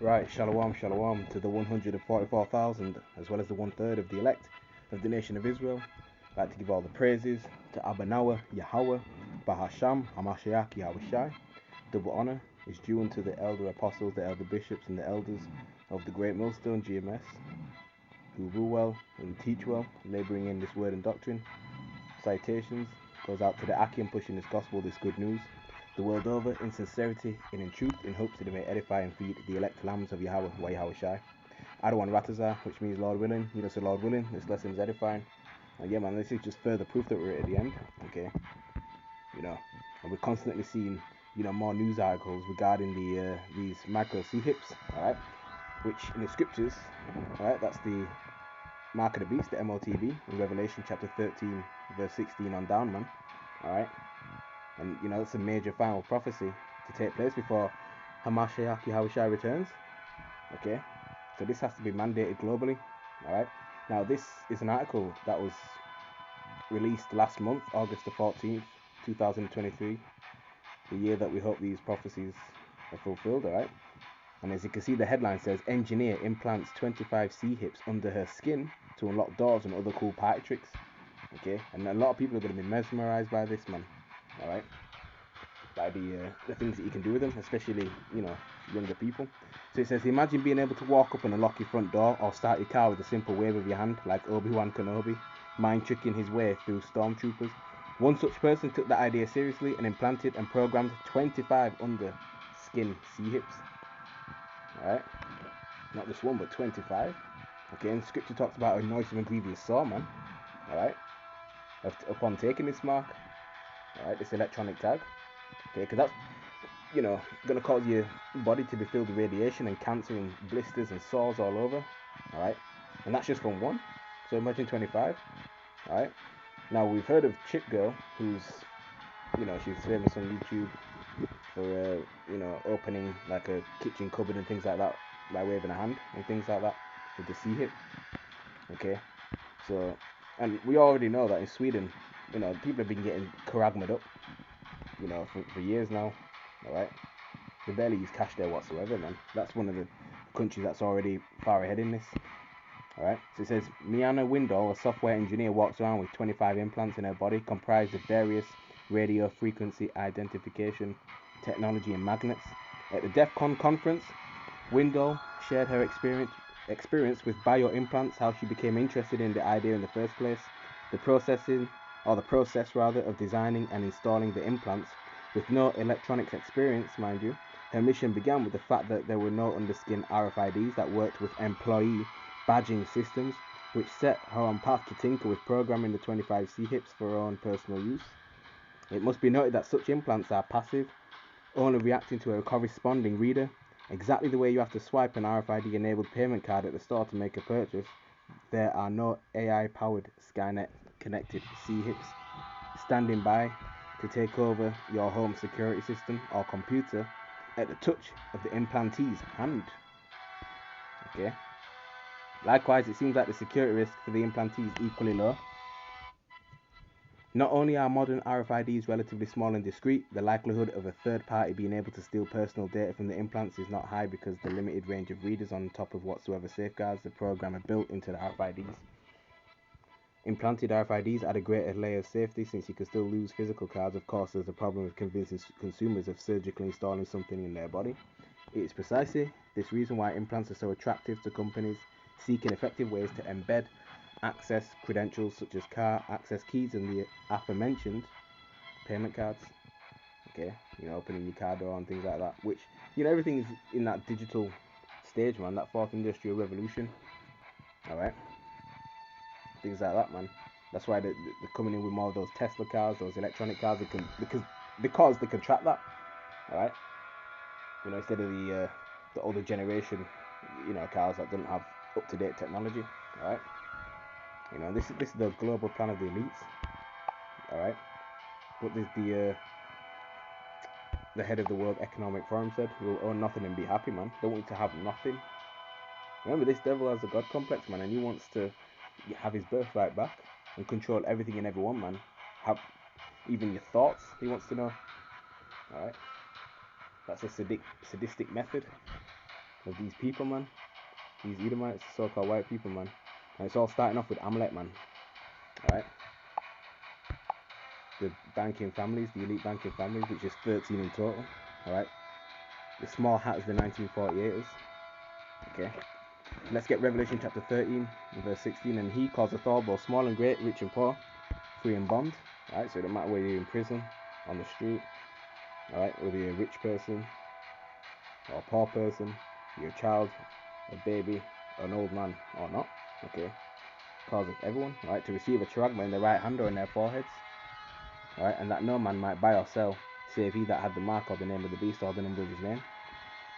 Right, shalom, shalom to the 144,000, as well as the one third of the elect of the nation of Israel. I'd like to give all the praises to Abanawa, Yahweh, Bahasham, Hamashiach, Yahushai. Double honor is due unto the elder apostles, the elder bishops, and the elders of the great millstone, GMS, who rule well and teach well, laboring in this word and doctrine. Citations goes out to the Akim pushing this gospel, this good news, the world over, in sincerity and in truth, in hopes that it may edify and feed the elect lambs of Yahweh, Yahweh Shai. Adawan Ratazah, which means Lord willing. You know, so Lord willing, this lesson is edifying. And yeah, man, this is just further proof that we're at the end, okay? You know, and we're constantly seeing, more news articles regarding these micro C-hips, alright? Which in the scriptures, alright, that's the mark of the beast, the MOTB, in Revelation chapter 13, verse 16 on down, man, alright? And, that's a major final prophecy to take place before Hamashiach Yahushua returns. Okay? So this has to be mandated globally. Alright? Now, this is an article that was released last month, August the 14th, 2023. The year that we hope these prophecies are fulfilled, alright? And as you can see, the headline says, Engineer implants 25 C-hips under her skin to unlock doors and other cool party tricks. Okay? And a lot of people are going to be mesmerized by this, man. Alright, by the things that you can do with them, especially younger people. So it says, imagine being able to walk up and unlock your front door or start your car with a simple wave of your hand, like Obi-Wan Kenobi, mind tricking his way through stormtroopers. One such person took the idea seriously and implanted and programmed 25 under skin C-hips. Alright, not just one but 25. Okay, and scripture talks about a noisome and grievous sore, man. Alright, upon taking this mark, alright, this electronic tag, okay, because that's, going to cause your body to be filled with radiation and cancer and blisters and sores all over, alright, and that's just from one, so imagine 25, alright. Now, we've heard of Chip Girl, who's, she's famous on YouTube for, opening like a kitchen cupboard and things like that by waving a hand and things like that with the C-hip, okay. So, and we already know that in Sweden, people have been getting karagmad up, for years now, alright? They barely use cash there whatsoever, man. That's one of the countries that's already far ahead in this, alright? So it says, Miana Windall, a software engineer, walks around with 25 implants in her body, comprised of various radio frequency identification technology and magnets. At the DEF CON conference, Windall shared her experience with bioimplants, how she became interested in the idea in the first place, the process of designing and installing the implants. With no electronics experience, mind you, her mission began with the fact that there were no underskin RFIDs that worked with employee badging systems, which set her on path to tinker with programming the 25 C-hips for her own personal use. It must be noted that such implants are passive, only reacting to a corresponding reader, exactly the way you have to swipe an RFID-enabled payment card at the store to make a purchase. There are no AI-powered Skynet-connected C-hips standing by to take over your home security system or computer at the touch of the implantee's hand. Okay. Likewise, it seems like the security risk for the implantee is equally low. Not only are modern RFIDs relatively small and discreet, the likelihood of a third party being able to steal personal data from the implants is not high because the limited range of readers on top of whatsoever safeguards the programmer built into the RFIDs. Implanted RFIDs add a greater layer of safety since you can still lose physical cards. Of course, there's a problem with convincing consumers of surgically installing something in their body. It is precisely this reason why implants are so attractive to companies seeking effective ways to embed access credentials such as car access keys and the aforementioned payment cards. Okay, opening your car door and things like that, which, everything is in that digital stage, man, that fourth industrial revolution. Alright, things like that, man. That's why they're coming in with more of those Tesla cars, those electronic cars, because they can track that. Alright, instead of the older generation, cars that don't have up-to-date technology. Alright, this is the global plan of the elites. Alright, but there's the head of the World Economic Forum said, we'll own nothing and be happy, man. They want you to have nothing. Remember, this devil has a god complex, man, and he wants to have his birthright back and control everything and everyone, man. Have even your thoughts, he wants to know. Alright, that's a sadistic method. of these people, man. These Edomites, so-called white people, man. And it's all starting off with Amalek, man. Alright? The banking families, the elite banking families, which is 13 in total. Alright? The small hats, the 1948ers. Okay? Let's get Revelation chapter 13, verse 16. And he causeth all, both small and great, rich and poor, free and bond. Alright? So it don't matter whether you're in prison, on the street, alright? Whether you're a rich person, or a poor person, you're a child, a baby, an old man, or not. Okay? Causeth everyone, right, to receive a charagma in their right hand or in their foreheads, right, and that no man might buy or sell, save he that had the mark or the name of the beast or the number of his name.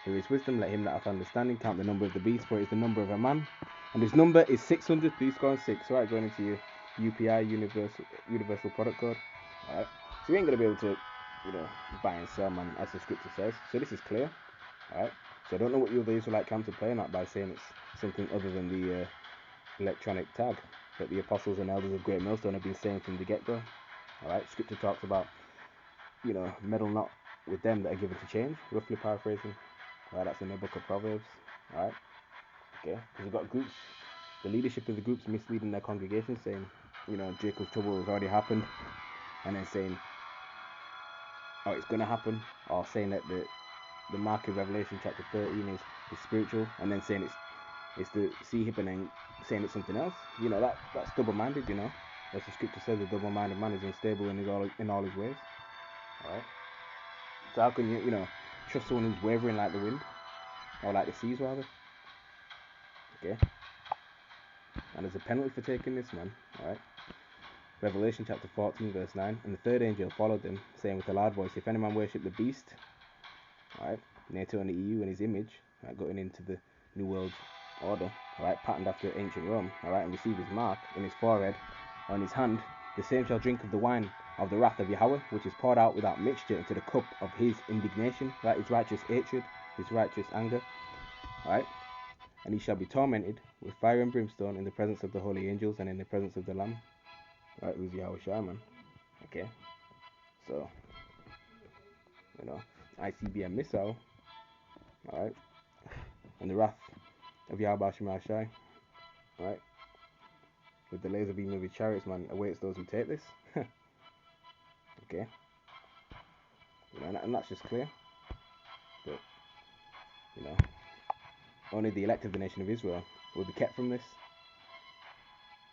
There is wisdom, let him that hath understanding count the number of the beast, for it is the number of a man, and his number is 600, 6, right, going into your UPI, universal product code, alright, so you ain't going to be able to, buy and sell, man, as the scripture says, so this is clear, alright, so I don't know what you other Israelite camps are playing at by saying it's something other than the electronic tag that the apostles and elders of Great Millstone have been saying from the get-go. Alright, scripture talks about, meddle not with them that are given to change, roughly paraphrasing. Alright, that's in the book of Proverbs. Alright, okay, because you've got groups, the leadership of the groups misleading their congregation, saying, Jacob's trouble has already happened, and then saying, oh, it's going to happen, or saying that the mark of Revelation chapter 13 is spiritual, and then saying it's the sea hip and then saying it's something else. That's double-minded, as the scripture says, the double-minded man is unstable in all his ways. Alright, so how can you trust someone who's wavering like the wind, or like the seas rather? Okay, and there's a penalty for taking this, man. Alright, Revelation chapter 14 verse 9, and the third angel followed them, saying with a loud voice, if any man worship the beast, alright, NATO and the EU and his image, right, going into the New World Order, alright, patterned after ancient Rome, alright, and receive his mark in his forehead or in his hand, the same shall drink of the wine of the wrath of Yahweh, which is poured out without mixture into the cup of his indignation, right, his righteous hatred, his righteous anger, alright, and he shall be tormented with fire and brimstone in the presence of the holy angels and in the presence of the Lamb, right, who's Yahweh Shai, man. Okay, so, ICBM missile, alright, and the wrath of Yahweh Shai, right, with the laser beam of his chariots, man, awaits those who take this. Okay, and that's just clear. But only the elect of the nation of Israel will be kept from this.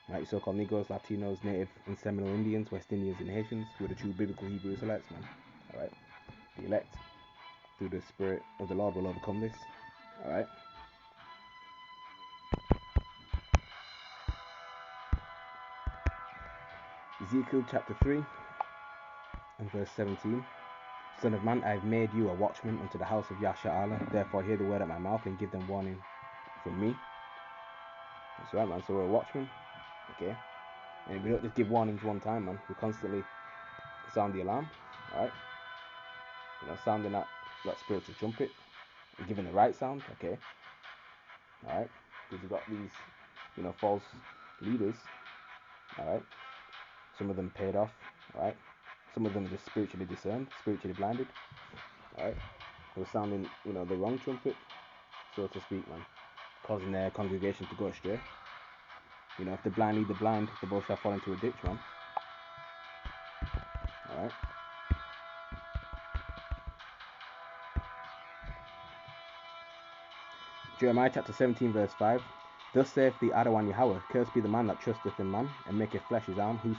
Right, so-called Negroes, Latinos, Native and Seminole Indians, West Indians and Haitians, who are the true biblical Hebrew Israelites, man. Alright, the elect through the Spirit of the Lord will overcome this. Alright. Ezekiel chapter 3 and verse 17. Son of man, I have made you a watchman unto the house of Yasha'Allah. Therefore hear the word at my mouth and give them warning from me. That's right, man. So we're a watchman. Okay. And we don't just give warnings one time, man. We constantly sound the alarm. Alright. Sounding that spiritual trumpet. And giving the right sound. Okay. Alright. Because you've got these, false leaders. Alright. Some of them paid off. Alright. Some of them are just spiritually discerned, spiritually blinded. Alright. They're sounding, the wrong trumpet, so to speak, man. Causing their congregation to go astray. If the blind lead the blind, they both shall fall into a ditch, man. Alright. Jeremiah chapter 17 verse 5. Thus saith the Adawan Yahweh, cursed be the man that trusteth in man, and maketh flesh his arm, whose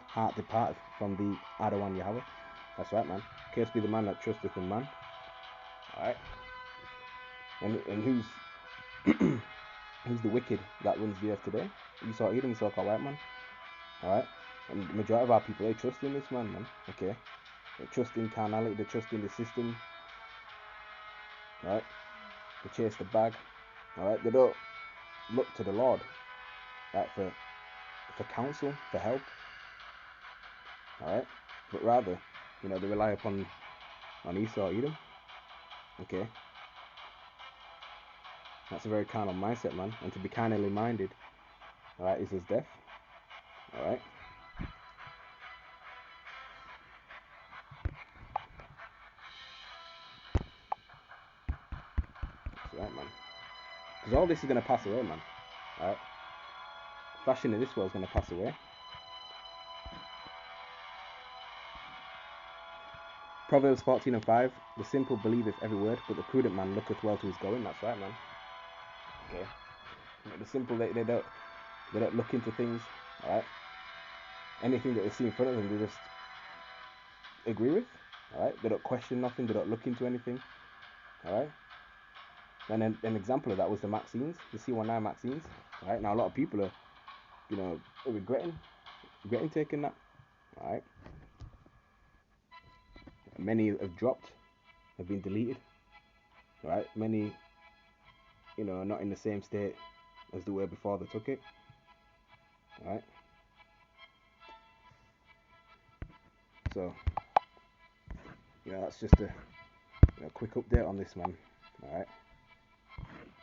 heart departeth from the Adawan Yahweh. That's right, man. Cursed be the man that trusteth in man. Alright. And who's who's the wicked that runs the earth today? Esau Edom, so-called white man. Alright. And the majority of our people, they trust in this man. Okay. They trust in carnality, they trust in the system. Right? They chase the bag. Alright, they don't look to the Lord, right, for counsel, for help. Alright? But rather, they rely on Esau Edom. Okay? That's a very carnal mindset, man. And to be carnally minded, alright, is his death. Alright? Right, man. Because all this is going to pass away, man. Alright? Fashion in this world is going to pass away. Proverbs 14:5. The simple believeth every word, but the prudent man looketh well to his going. That's right, man. Okay. The simple, they don't look into things. Alright? Anything that they see in front of them, they just agree with. Alright? They don't question nothing. They don't look into anything. Alright? And then an example of that was the Maximes, the C19 Maximes. Alright? Now a lot of people are, regretting taking that. Alright? Many have dropped, have been deleted. Right? Many, are not in the same state as they were before they took it. Alright? So, that's just a quick update on this, man. Alright?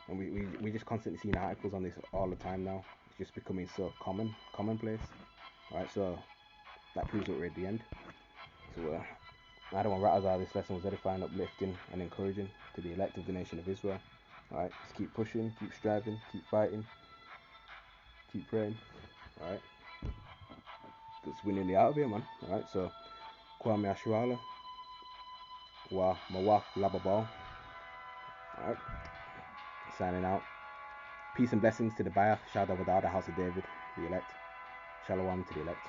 And we just constantly seeing articles on this all the time now. It's just becoming so commonplace. Alright, so that proves that we're at the end. So I don't want Ratazar. This lesson was edifying, uplifting, and encouraging to the elect of the nation of Israel. Alright, just keep pushing, keep striving, keep fighting, keep praying. Alright, because we're nearly out of here, man. Alright, so Kwame Ashrala, Wa Mawaf Lababal. Alright, signing out. Peace and blessings to the Bayah, Shadawada, the House of David, the elect. Shalom to the elect.